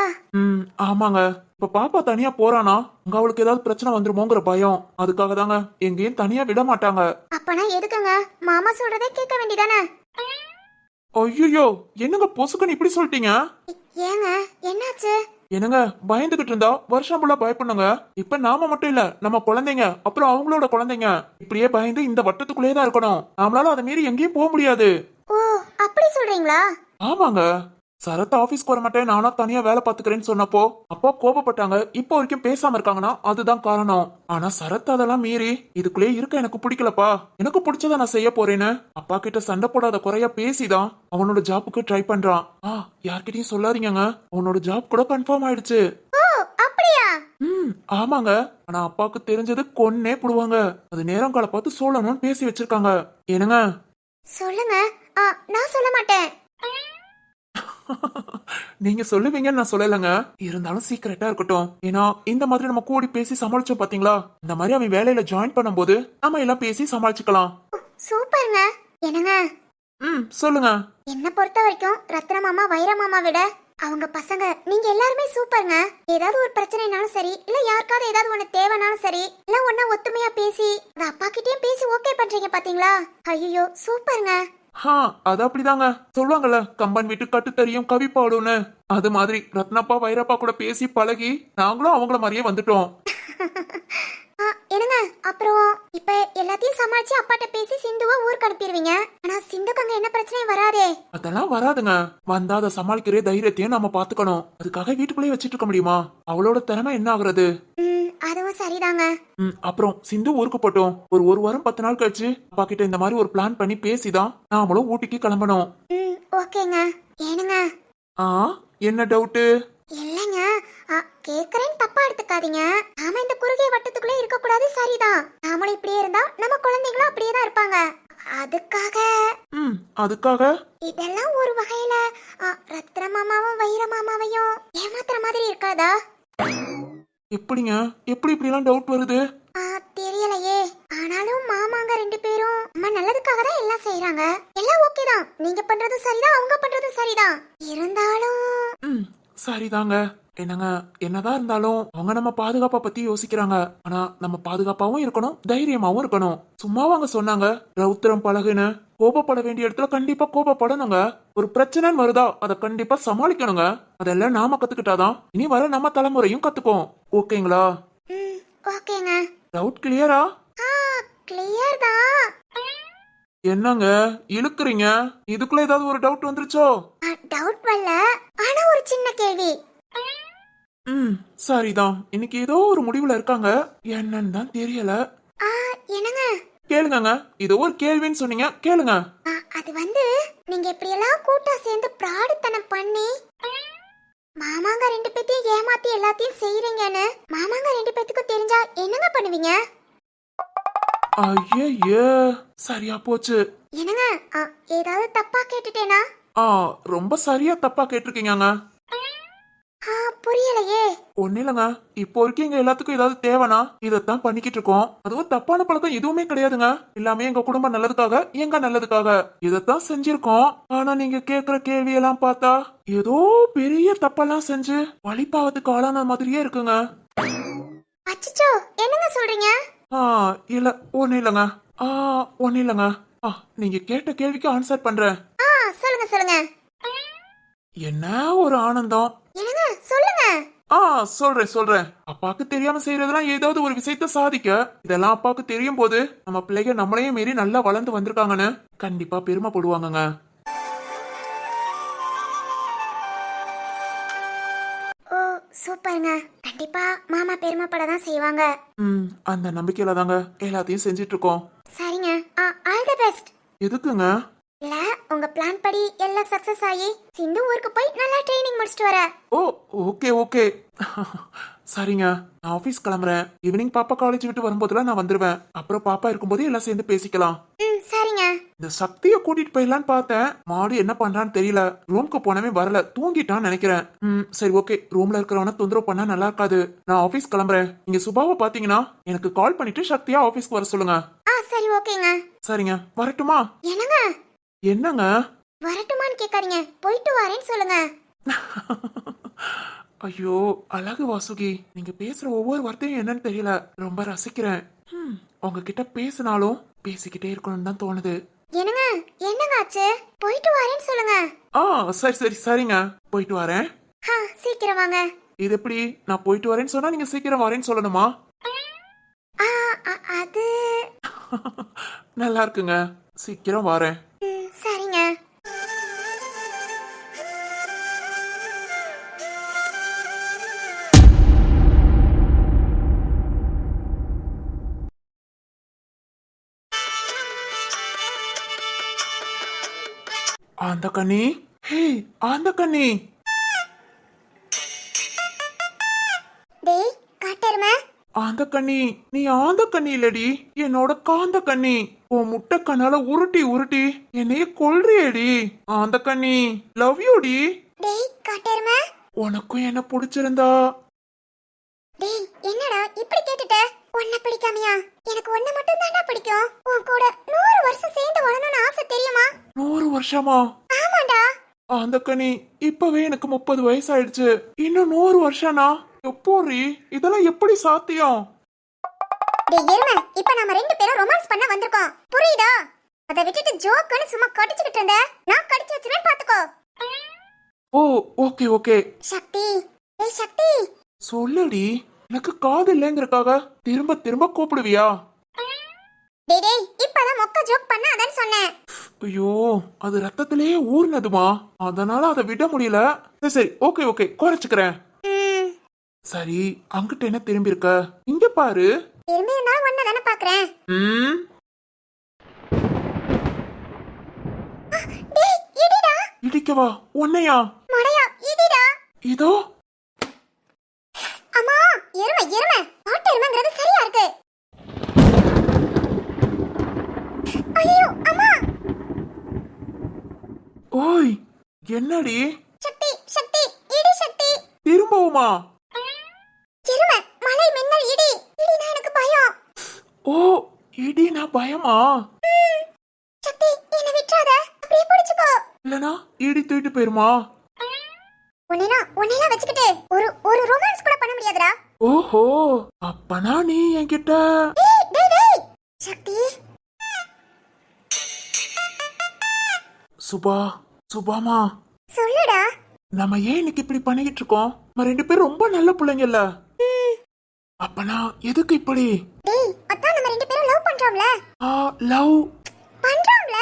ஆமாங்க. இப்ப பாப்பா தனியா போறானா அங்க அவளுக்கு ஏதாவது பிரச்சனை வந்துருமோங்கிற பயம். அதுக்காக தாங்க எங்கேயும் தனியா விட மாட்டாங்க. அப்பனா எதுக்குங்க மாமா சொல்றதே கேட்க வேண்டியதானே? ஐயோ, என்னங்க பொசுக்குன்னு இப்படி சொல்லிட்டீங்க? ஏங்க என்னாச்சு? என்னங்க பயந்துகிட்டு இருந்தா வருஷம் ஃபுல்லா பயப்படுங்க. இப்ப நாம மட்டும் இல்ல, நம்ம குழந்தைங்க அப்புறம் அவங்களோட குழந்தைங்க இப்படியே பயந்து இந்த வட்டத்துக்குள்ளேயே தான் இருக்கணும். நம்மளால அதை மீறி எங்கேயும் போக முடியாது. ஓ, அப்படி சொல்றீங்களா? ஆமாங்க. சரத் ஆபீஸ்க்கு வர மாட்டேன், நானா தனியா வேலை பாத்துக்கிறேன்னு சொன்னப்போ அப்பா கோபப்பட்டாங்க. இப்போ வரைக்கும் பேசாம இருக்காங்கன்னா அதுதான் காரணம். ஆனா சரத் அதெல்லாம் மீறி இதுக்குள்ளே இருக்க எனக்கு பிடிக்கலப்பா, எனக்கு பிடிச்சத நான் செய்ய போறேன்னு அப்பா கிட்ட சண்டை போடாத குறையா பேசிதான் அவனோட ஜாப்புக்கு ட்ரை பண்றான். யார்கிட்டயும் சொல்லாதீங்க, அவனோட ஜாப் கூட கன்ஃபார்ம் ஆயிடுச்சு. ஓ, அப்படியா? ஆமாங்க. ஆனா அப்பாவுக்கு தெரிஞ்சது கொன்னே போடுவாங்க. அது நேரம் கால பார்த்து சொல்லணும்னு பேசி வச்சிருக்காங்க. என்னங்க? சொல்லுங்க. நான் சொல்ல மாட்டேன். நீங்க சொல்லுவீங்கன்னு நான் சொல்லலைங்க. இருந்தாலும் சீக்கிரட்டா இருக்கட்டும். ஏன்னா இந்த மாதிரி நம்ம கூடி பேசி சமாளிச்சோம் பாத்தீங்களா, இந்த மாதிரி அவன் வேலையில ஜாயின் பண்ணும்போது நம்ம எல்லாம் பேசி சமாளிச்சுக்கலாம். சூப்பருங்க. என்னங்க? சொல்லுங்க. என்ன பொறுத்த வரைக்கும் ரத்ன மாமா வைர மாமா விட அவங்க பசங்க நீங்க எல்லாருமே சூப்பருங்க. ஏதாவது ஒரு பிரச்சனைனாலும் சரி, இல்ல யாருக்காவது ஏதாவது ஒண்ணு தேவைனாலும் சரி, இல்ல ஒண்ணா ஒத்துமையா பேசி அது அப்பா கிட்டயும் பேசி ஓகே பண்றீங்க பாத்தீங்களா? ஐயோ, சூப்பருங்க. அது அப்படிதாங்க. சொல்லுவாங்கல்ல, கம்பன் வீட்டு கட்டு தெரியும் கவி பாடுன்னு. அது மாதிரி ரத்னப்பா வைரப்பா கூட பேசி பழகி நாங்களும் அவங்கள மாதிரியே வந்துட்டோம். என்னங்க அப்புறம் இப்ப எல்லாத்தையும் சமாளிச்சு அப்பாட்ட பேசி சிந்துவை ஊருக்கு அனுப்பிடுவீங்க. ஆனா சிந்துக்கு அங்க என்ன பிரச்சனையும் வராதே? அதெல்லாம் வராதுங்க. வந்தா அதை சமாளிக்கிற தைரியத்தையும் நாம பாத்துக்கணும். அதுக்காக வீட்டுக்குள்ளேயே வச்சிட்டு இருக்க முடியுமா? அவளோட திறமை என்ன ஆகுறது? அதுவும் சரிதாங்க. அப்புறம் சிந்து ஊருக்கு போட்டோம். ஒரு வாரம் 10 நாள் கழிச்சு அப்பா கிட்ட இந்த மாதிரி ஒரு பிளான் பண்ணி பேசிதான் நாமளும் ஊட்டிக்கு கிளம்பணும். ஓகேங்க. ஏனுங்க? என்ன டவுட்டு? இல்லங்க, கேக்குறேன் தப்பா எடுத்துக்காதீங்க. நாம இந்த குறுகிய வட்டத்துக்குள்ளே இருக்க கூடாது, சரிதான். நாமளும் இப்படியே இருந்தா நம்ம குழந்தைங்களும் அப்படியே தான் இருப்பாங்க. அதுக்காக இதெல்லாம் ஒரு வகையில ரத்ன மாமாவும் வைர மாமாவையும் ஏமாத்துற மாதிரி இருக்காதா? எப்படிங்க? எப்படி இப்படி எல்லாம் டவுட் வருது? தெரியலையே. ஆனாலும் மாமாங்க 2 பேரும் நம்ம நல்லதுக்காக தான் எல்லாம் செய்யறாங்க. எல்லாம் ஓகே தான். நீங்க பண்றது சரிதான், அவங்க பண்றது சரிதான். இருந்தாலும் சரிதாங்க. என்னங்க, என்னதான் இருந்தாலும் அவங்க நம்ம பாதுகாப்பா பத்தி யோசிக்கிறாங்க. ஆனா நம்ம பாதுகாப்பாவும் இருக்கணும், தைரியமாவும் இருக்கணும். சும்மா அவங்க சொன்னாங்க ரௌத்திரம் பழகுன்னு. கோபப்பட வேண்டிய இடத்துல கண்டிப்பா கோபப்படணுங்க. ஒரு பிரச்சனைன்னு வருதா அதை கண்டிப்பா சமாளிக்கணுங்க. அதெல்லாம் நாம கத்துக்கிட்டாதான் இனி வர நம்ம தலைமுறையும் கத்துக்கும். ஓகேங்களா? ஓகேங்க. டவுட் கிளியரா? கிளியர் தான். என்னங்க இழுக்குறீங்க? இதுக்குள்ள ஏதாவது ஒரு டவுட் வந்துருச்சோ? டவுட் வரல, ஆனா ஒரு சின்ன கேள்வி. சரிதான். இன்னைக்கு ஏதோ ஒரு முடிவுல இருக்காங்க. என்னன்னு தான் தெரியல. என்னங்க? கேளுங்க. இது ஒரு கேள்வின்னு சொன்னீங்க, கேளுங்க. அது வந்து நீங்க இப்படி எல்லாம் கூட்டா சேர்ந்து பிராடுத்தனம் பண்ணி மாமாங்க 2 பேத்தையும் ஏமாத்தி எல்லாத்தையும் செய்யறீங்கன்னு மாமாங்க 2 பேத்துக்கும் தெரிஞ்சா என்னங்க பண்ணுவீங்க? ஐயே, சரியா போச்சு. என்னங்க, ஏதாவது தப்பா கேட்டுட்டேனா? ரொம்ப சரியா தப்பா கேட்டிருக்கீங்க. புரியலையே. ஒண்ணு இல்லங்க, இப்போ வரைக்கும் எங்க எல்லாத்துக்கும் ஏதாவது தேவைனா இதத்தான் பண்ணிக்கிட்டு இருக்கோம். அதுவும் தப்பான பழக்கம் எதுவுமே கிடையாதுங்க. எல்லாமே எங்க குடும்பம் நல்லதுக்காக, எங்க நல்லதுக்காக இதத்தான் செஞ்சிருக்கோம். ஆனா நீங்க கேக்குற கேள்வி எல்லாம் பார்த்தா ஏதோ பெரிய தப்பெல்லாம் செஞ்சு வழிபாவத்துக்கு ஆளான மாதிரியே இருக்குங்க. அச்சச்சோ, என்னங்க சொல்றீங்க? இல்ல ஒண்ணு இல்லங்க. ஒண்ணு இல்லங்க. நீங்க கேட்ட கேள்விக்கு ஆன்சர் பண்றேன். சொல்லுங்க. என்ன ஒரு ஆனந்தம். என்னங்க சொல்லுங்க. சொல்றேன். அப்பாக்கு தெரியாம செய்யறதெல்லாம் ஏதாவது ஒரு விஷயத்த சாதிக்க, இதெல்லாம் அப்பாக்கு தெரியும் போது நம்ம பிள்ளைங்க நம்மளையும் மீறி நல்லா வளர்ந்து வந்திருக்காங்கன்னு கண்டிப்பா பெருமைப்படுவாங்கங்க. பாருங்க, கண்டிப்பா மாமா பெருமைப்பட தான் செய்வாங்க. அந்த நம்பிக்கையில தாங்க எல்லாத்தையும் செஞ்சிட்டு இருக்கோம். சரிங்க, ஆல் தி பெஸ்ட். எதுக்குங்க? இல்ல, உங்க பிளான் படி எல்லாம் சக்சஸ் ஆகி சிந்து ஊருக்கு போய் நல்லா ட்ரைனிங் முடிச்சிட்டு வர. ஓ, ஓகே ஓகே. சரிங்க, நான் ஆபீஸ் கிளம்புறேன். ஈவினிங் பாப்பா காலேஜ் விட்டு வரும்போதுலாம் நான் வந்துருவேன். அப்புறம் பாப்பா இருக்கும்போது எல்லாம் சேர்ந்து பேசிக்கலாம். சரிங்க. இந்த சக்திய கூட்டிட்டு போயிடலான்னு பார்த்தேன். மாடு என்ன பண்றான்னு தெரியல. ரூம்க்கு போனவே வரல, தூங்கிட்டான்னு நினைக்கிறேன். சரி ஓகே, ரூம்ல இருக்கிறவன தொந்தரவு பண்ணா நல்லா இருக்காது. நான் ஆபீஸ் கிளம்புறேன். நீங்க சுபாவை பாத்தீங்கன்னா எனக்கு கால் பண்ணிட்டு சக்தியா ஆபீஸ்க்கு வர சொல்லுங்க. சரி ஓகேங்க. சரிங்க, வரட்டுமா? என்னங்க என்னங்க? வரட்டுமான்னு கேட்காதீங்க, போயிட்டு வரேன்னு சொல்லுங்க. ஐயோ அழகு வாசுகி, நீங்க பேசுற ஒவ்வொரு வார்த்தையும் என்னன்னு தெரியல, ரொம்ப ரசிக்கிறேன். உங்ககிட்ட பேசினாலும் பேசிக்கிட்டே இருக்கணும்னு தான் தோணுது. என்னங்க என்னங்க ஆச்சு? போயிட்டு வரேன்னு சொல்லுங்க. சரி சரி சரிங்க, போயிட்டு வரேன். சீக்கிரம் வாங்க. இது எப்படி? நான் போயிட்டு வரேன்னு சொன்னா நீங்க சீக்கிரம் வரேன்னு சொல்லணுமா? அது நல்லா இருக்குங்க, சீக்கிரம் வரேன். சரிங்க. அந்த கண்ணி, ஹே அந்த கண்ணி. டேய் காட்டெருமை, அந்த கண்ணி, நீ ஆந்த கண்ணி இல்லடி, என்னோட காந்த கண்ணி. உன் முட்டை கண்ணால உருட்டி உருட்டி என்னைய கொல்றியடி. அந்த கண்ணி, லவ் யூடி. டேய் காட்டெருமை. உனக்கும் என்ன பிடிச்சிருந்தா? டேய் என்னடா இப்படி கேட்டுட்ட? உன்னை பிடிக்காமையா? எனக்கு உன்னை மட்டும் தான்டா பிடிக்கும். உன் கூட 100 வருஷம் சேர்ந்து வாழணும்னு ஆசை, தெரியுமா? 100 வருஷமா? ஆமாடா. அந்த கண்ணி, இப்பவே எனக்கு 30 வயசாயிடுச்சு. இன்னும் 100 வருஷம்னா எப்போரி? இதெல்லாம் எப்படி சாத்தியம்? டேய் எருமை, இப்ப நாம 2 பேரும் ரொமான்ஸ் பண்ண வந்திருக்கோம், புரியுதா? அதை விட்டுட்டு ஜோக்குன்னு சும்மா கடிச்சுக்கிட்டு இருந்த, நான் கடிச்சு வச்சிருவேன் பாத்துக்கோ. ஓ ஓகே ஓகே. சக்தி, டேய் சக்தி. சொல்லுடி, எனக்கு காது இல்லைங்கிறக்காக திரும்ப திரும்ப கூப்பிடுவியா? டேய் டேய், இப்பதான் மொக்க ஜோக் பண்ண அதான் சொன்னேன். ஐயோ, அது ரத்தத்திலேயே ஊர்னதுமா, அதனால அதை விட முடியல. சரி சரி ஓகே ஓகே, குறைச்சுக்கிறேன். சரி, அங்கிட்ட என்ன திரும்பி இருக்க? இங்க பாரு. திரும்பி இருந்தாலும் ஒன்ன தானே பாக்குறேன். டேய் இடிடா. இடிக்கவா? உன்னையா? மடையா, இடிடா. இதோ. அம்மா, எருமை எருமை, ஆட்டு எருமைங்கிறது சரியா இருக்கு. ஐயோ அம்மா. ஓய், என்னடி? சக்தி சக்தி, இடி சக்தி. திரும்பவுமா? எருமை, மலை மின்னல் இடி. இடினா எனக்கு பயம். ஓ, இடினா பயமா? சக்தி, என்னை விட்டுறாத, அப்படியே பிடிச்சுக்கோ. இல்லனா இடி தூக்கிட்டு போயிருமா? உன்னைனா வச்சுக்கிட்டு ஒரு ரொமான்ஸ் கூட பண்ண முடியாதுடா. ஓஹோ, அப்பனா நீ என்கிட்ட. டேய் டேய், சக்தி. சுபாமா, சொல்லுடா. நம்ம ஏன் இன்னைக்கு இப்படி பண்ணிக்கிட்டு இருக்கோம்? நம்ம 2 பேரும் ரொம்ப நல்ல பிள்ளைங்கல்ல. அப்பனா எதுக்கு இப்படி? டேய், அதான் நம்ம 2 பேரும் லவ் பண்றோம்ல. லவ் பண்றோம்ல.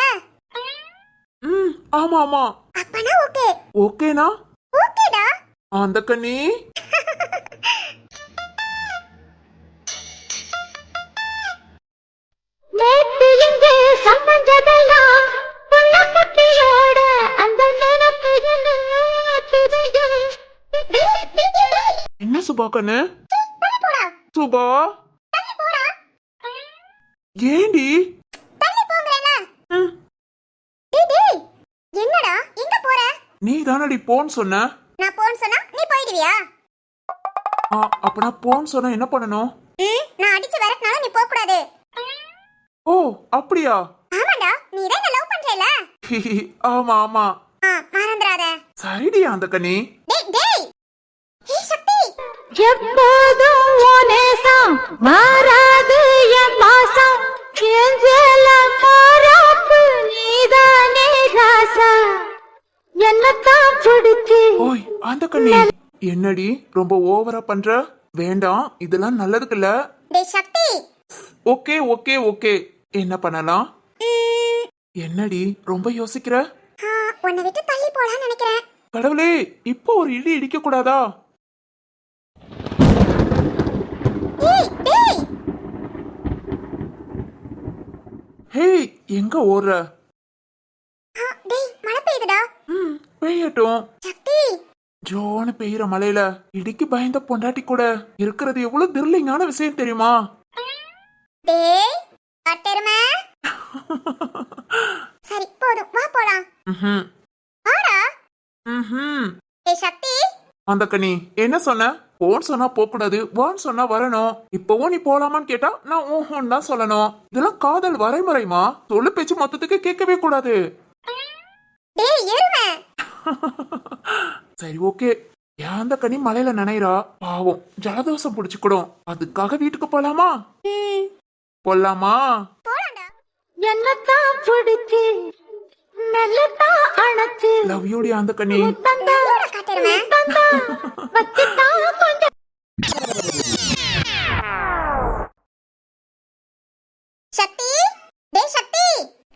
ஆமா ஆமா. அப்பனா ஓகே. ஓகேனா? ஓகேடா. அந்த கண்ணி. நேத்து எங்கே சம்பந்ததெல்லாம் புள்ளக்குட்டியோட அந்த நினைப்பு என்ன சுபா கண்ணு? சுபா, ஏண்டி? என்னடா எங்க போற? நீ தானடி போன்னு சொன்ன. நான் போன்னு சொன்னா நீ போயிடுவியா? அப்பனா போன்னு சொன்னா என்ன பண்ணணும்? நான் அடிச்சு விரட்டினாலும் நீ போக கூடாது. ஓ அப்படியா? ஆமாடா, நீ தான் என்ன லவ் பண்றேல. ஆமா ஆமா. மறந்துடாத. சரிடி அந்த கண்ணி. டேய் டேய், ஹே சக்தி. எப்போதும் உனேசம் மாறாது என் பாசம், செஞ்சல போறாப்பு நீதானே ராசா, என்னத்தான் பிடிச்சு. ஓய் அந்த கண்ணி, என்னடி ரொம்ப ஓவரா பண்ற? வேண்டாம், இதெல்லாம் நல்லதுக்குல்ல. டேய் சக்தி. ஓகே ஓகே ஓகே, என்ன பண்ணலாம்? என்னடி ரொம்ப யோசிக்கிற? உன்னை விட்டு தள்ளி போலான்னு நினைக்கிறேன். கடவுளே, இப்போ ஒரு இடி இடிக்க கூடாதா? ஹே எங்க ஓடுற? டேய் மழை பெய்யுதுடா. பெய்யட்டும். சக்தி ஜோன்னு பெய்யுற மலையில இடிக்கு பயந்த பொண்டாட்டி கூட இருக்கிறது எவ்வளவு திர்லிங்கான விஷயம் தெரியுமா? டேய் கட்டெருமை. சரி போதும் வா போலாம். ம்ஹும். வாடா. ம்ஹும். டேய் சக்தி அந்த கனி என்ன சொன்ன? போன் சொன்னா போக கூடாது, வான்னு சொன்னா வரணும். இப்பவும் நீ போலாமான்னு கேட்டா நான் ஊஹுன்னு தான் சொல்லணும். இதெல்லாம் காதல் வரைமுறைமா? சொல்லு பேச்சு மொத்தத்துக்கு கேட்கவே கூடாது. டேய் எருமை. சரி ஓகே. ஏன் அந்த கனி மலையில நனைறா? பாவம் ஜலதோஷம் பிடிச்சுக்கிடும். அதுக்காக வீட்டுக்கு போலாமா? போலாமா? போலாம்டா. என்னத்தான் பிடிச்சு மெல்லத்தான் அணைச்சு லவ் யூடி அந்த கனி. தந்தா லவ்யூடா கட்டெருமை. தந்தா வச்சுதான் கொஞ்சம் சக்தி டேய் சக்தி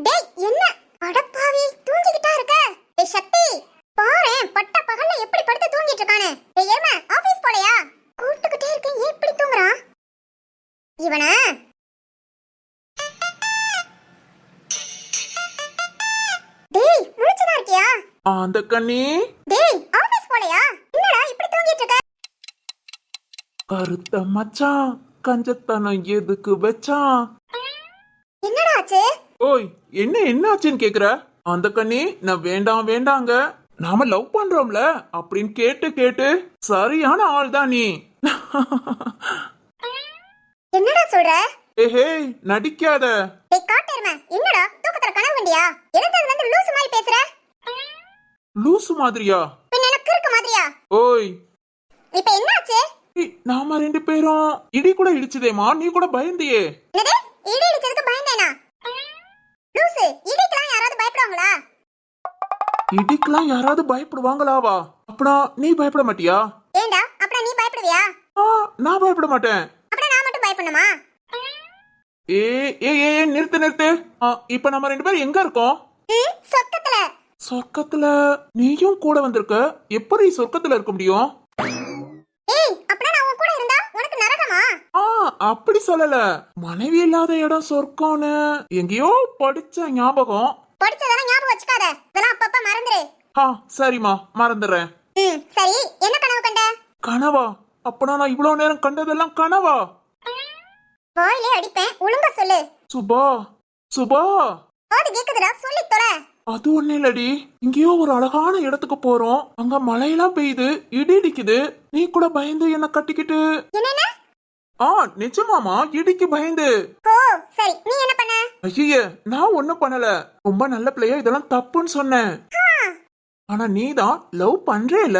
டேய் என்ன அடப்பாவி தூங்கிக்கிட்டா இருக்க? டேய் சக்தி பாரேன் பட்ட பகல்ல எப்படி படுத்து தூங்கிட்டு இருக்கானே. டேய் எருமை ஆபீஸ் போலையா? கூப்பிட்டுக்கிட்டே இருக்கேன் ஏன் இப்படி தூங்குறான் இவன? டேய் முழிச்சுதான் இருக்கியா? அந்த கனி டேய் ஆபீஸ் போலையா? என்னடா இப்படி தூங்கிட்டு இருக்க? கருத்த மச்சான் கஞ்சத்தனம் எதுக்கு வச்சான்? என்னடா ஆச்சு? ஓய் என்ன ஆச்சுன்னு கேக்குற? அந்த கண்ணி நான் வேண்டாம் வேண்டாங்க நாம லவ் பண்றோம்ல அப்படின்னு கேட்டு கேட்டு சரியான ஆள் தான் நீ. என்னடா சொல்ற? ஏஹே நடிக்காத. டேய் காட்டெருமை என்னடா தூக்கத்துல கனவு கண்டியா? எழுந்தது வந்து லூசு மாதிரி பேசுற? லூசு மாதிரியா? பின்ன எனக்கு இருக்க மாதிரியா? ஓய் இப்ப என்னாச்சு? நாம ரெண்டு பேரும் இடி கூட இடிச்சதேமா, நீ கூட பயந்தியே. என்னது இடி இடிச்சதுக்கு பயந்தேனா? லூசு இடிக்கலாம் யாராவது பயப்படுவாங்களா? இடிக்கெல்லாம் யாராவது பயப்படுவாங்களாவா? அப்பனா நீ பயப்பட மாட்டியா? ஏண்டா அப்புறம் நீ பயப்படுவியா? நான் பயப்பட மாட்டேன். அப்புறம் நான் மட்டும் பயப்படணுமா? ஏ ஏ ஏ நிறுத்து நிறுத்து. இப்ப நம்ம ரெண்டு பேரும் எங்க இருக்கோம்? சொர்க்கத்துல. சொர்க்கத்துல? நீயும் கூட வந்திருக்க, எப்படி சொர்க்கத்துல இருக்க முடியும்? ஏய் அப்பனா நான் உன் கூட இருந்தா உனக்கு நரகமா? அப்படி சொல்லல. மனைவி இல்லாத இடம் சொர்க்கம்னு எங்கேயோ படிச்ச ஞாபகம். படிச்சதெல்லாம் ஞாபகம் வச்சுக்காத, இதெல்லாம் அப்பப்ப மறந்துரு. சரிம்மா மறந்துடுறேன். சரி என்ன கனவு கண்ட? கனவா? அப்பனா நான் இவ்வளவு நேரம் கண்டதெல்லாம் கனவா? வாயிலே அடிப்பேன் ஒழுங்கா சொல்லு. சுபா சுபா. காது கேக்குதுடா சொல்லி தொலை. அது ஒண்ணு இல்லடி, இங்கேயோ ஒரு அழகான இடத்துக்கு போறோம். அங்க மழையெல்லாம் பெய்யுது, இடி இடிக்குது. நீ கூட பயந்து என்ன கட்டிக்கிட்டு. என்னென்ன? நிஜமாமா இடிக்கு பயந்து. ஓ சரி நீ என்ன பண்ண? ஐய நான் ஒண்ணும் பண்ணல. ரொம்ப நல்ல பிள்ளையா இதெல்லாம் தப்புன்னு சொன்னேன். ஆனா நீதான் லவ் பண்றேல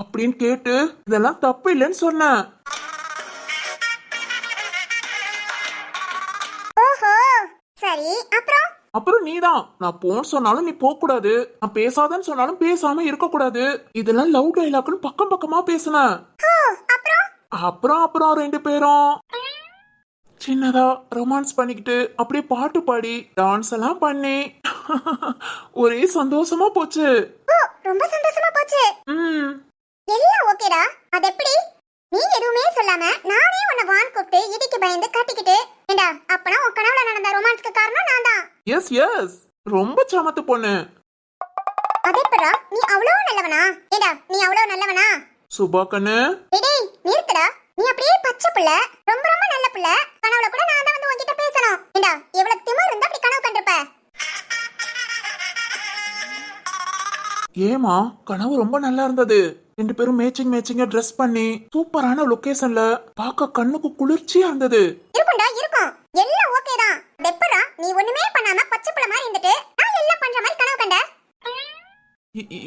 அப்படின்னு கேட்டு இதெல்லாம் தப்பு இல்லைன்னு சொன்ன. ஓஹோ சரி அப்புறம் நீதான் நான் போன்னு சொன்னாலும் நீ போக கூடாது, நான் பேசாதன்னு சொன்னாலும் பேசாம இருக்க கூடாது, இதெல்லாம் லவ் டைலாக்னு பக்கம் பக்கமா பேசுன. அப்புறம் ரெண்டு பேரும் சின்னதா ரொமான்ஸ் பண்ணிக்கிட்டு அப்படியே பாட்டு பாடி டான்ஸ் எல்லாம் பண்ணி ஒரே சந்தோஷமா போச்சு. ரொம்ப சந்தோஷமா போச்சு. எல்லாம் ஓகேடா. அது எப்படி? நீ எதுவுமே சொல்லாம நானே உன்னை வான் கூப்பிட்டு இடிக்கு பயந்து கட்டிக்கிட்டு ஏண்டா அப்பனா உன் கனவுல நடந்த ரொமான்ஸ்க்கு காரணம் நான் தான். எஸ் ரொம்ப சமத்து பொண்ணு. அதேப்படா நீ அவ்வளவு நல்லவனா? ஏண்டா நீ அவ்வளவு நல்லவனா? சுபா கண்ணு டேய் நிறுத்துடா. நீ அப்படியே பச்சை புள்ள, ரொம்ப ரொம்ப நல்ல புள்ள. கனவுல கூட நான் தான் வந்து உன்கிட்ட பேசணும். ஏண்டா எவ்வளவு திமிரு இருந்தா அப்படி கனவு கண்டிருப்ப? ஏமா கனவு ரொம்ப நல்லா இருந்தது. ரெண்டு பேரும் மேட்சிங்கா ட்ரெஸ் பண்ணி சூப்பரான லொகேஷன்ல பார்க்க கண்ணுக்கு குளிர்ச்சியா இருந்தது. இருக்கும்டா இருக்கும். எல்லாம் ஓகே தான். எப்படா நீ ஒண்ணுமே பண்ணாம பச்சை புள்ள மாதிரி இருந்துட்டு நான் எல்லாம் பண்ற மாதிரி கனவு கண்ட?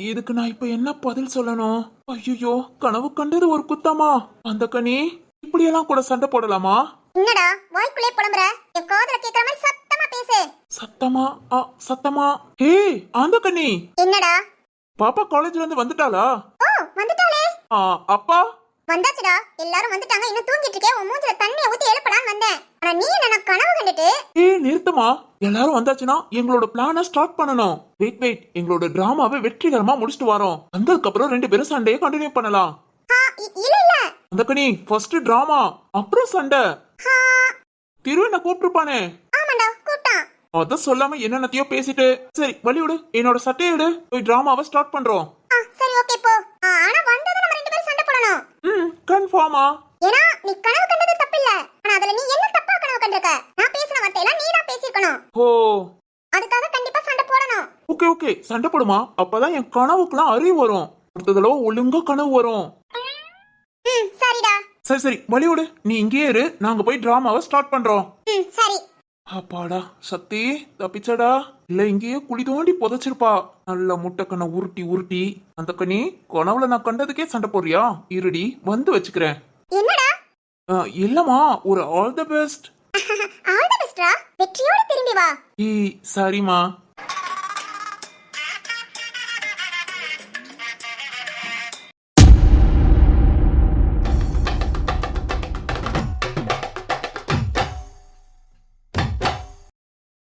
இதுக்கு நான் இப்ப என்ன பதில் சொல்லணும்? ஐயோ கனவு கண்டது ஒரு குத்தமா? அந்த கனி இப்படி எல்லாம் கூட சண்டை போடலாமா? என்னடா வாய்க்குள்ளே புலம்புற? என் காதுல கேக்குற மாதிரி சத்தமா பேசு. சத்தமா ஹே அந்த கனி. என்னடா? பாப்பா காலேஜ்ல இருந்து வந்துட்டாளா? ஓ வந்துட்டாளே. அப்பா வந்தாச்சுடா. எல்லாரும் வந்துட்டாங்க. இன்னும் தூங்கிட்டு இருக்கே. உன் மூஞ்சில தண்ணியை ஊத்தி எழுப்பலான்னு வந்தேன். ஆனா நீ என்ன கனவு கண்டுட்டு? நிறுத்துமா. எல்லாரும் வந்தாச்சுன்னா எங்களோட பிளான ஸ்டார்ட் பண்ணணும். வெயிட் எங்களோட டிராமாவை வெற்றிகரமா முடிச்சிட்டு வரோம். வந்ததுக்கு அப்புறம் ரெண்டு பேரும் சண்டையை கண்டினியூ பண்ணலாம். இல்ல அந்த கனி ஃபர்ஸ்ட் டிராமா அப்புறம் சண்டை. திரு என்ன கூப்பிட்டுருப்பானே? ஆமாண்டா கூப்பிட்டான். அத சொல்லாம என்னென்னத்தையோ பேசிட்டு சரி வழி விடு, என்னோட சட்டையை எடு, போய் டிராமாவை ஸ்டார்ட் பண்றோம். சரி ஓகே போ. ஆனா வந்தது நம்ம ரெண்டு பேரும் சண்டை போடணும். கன்ஃபார்மா? ஏன்னா நீ கனவு கண்டது தப்பு இல்ல, ஆனா அதுல நீ என்ன தப்பா கனவு கண்டிருக்க? நான் பேசின வார்த்தையெல்லாம் நீ தான் பேசியிருக்கணும். ஓ அதுக்காக கண்டிப்பா சண்டை போடணும். ஓகே ஓகே, சண்டை போடுமா, அப்பதான் என் கனவுக்குலாம் அறிவு வரும், அடுத்த தடவை ஒழுங்கா கனவு வரும். சரிடா. சரி சரி வழி விடு, நீ இங்கேயே இரு, நாங்க போய் டிராமாவை ஸ்டார்ட் பண்றோம். சரி. அப்பாடா சக்தி தப்பிச்சடா, இல்ல இங்கேயே குழி தோண்டி புதைச்சிருப்பா. நல்ல முட்டைக்கண்ணை உருட்டி உருட்டி அந்த கண்ணி கனவுல நான் கண்டதுக்கே சண்டை போடுறியா? இருடி வந்து வச்சுக்கிறேன். என்னடா? இல்லம்மா, ஒரு all the best. All the பெஸ்ட்ரா. வெற்றியோட திரும்பி வா. சரிம்மா.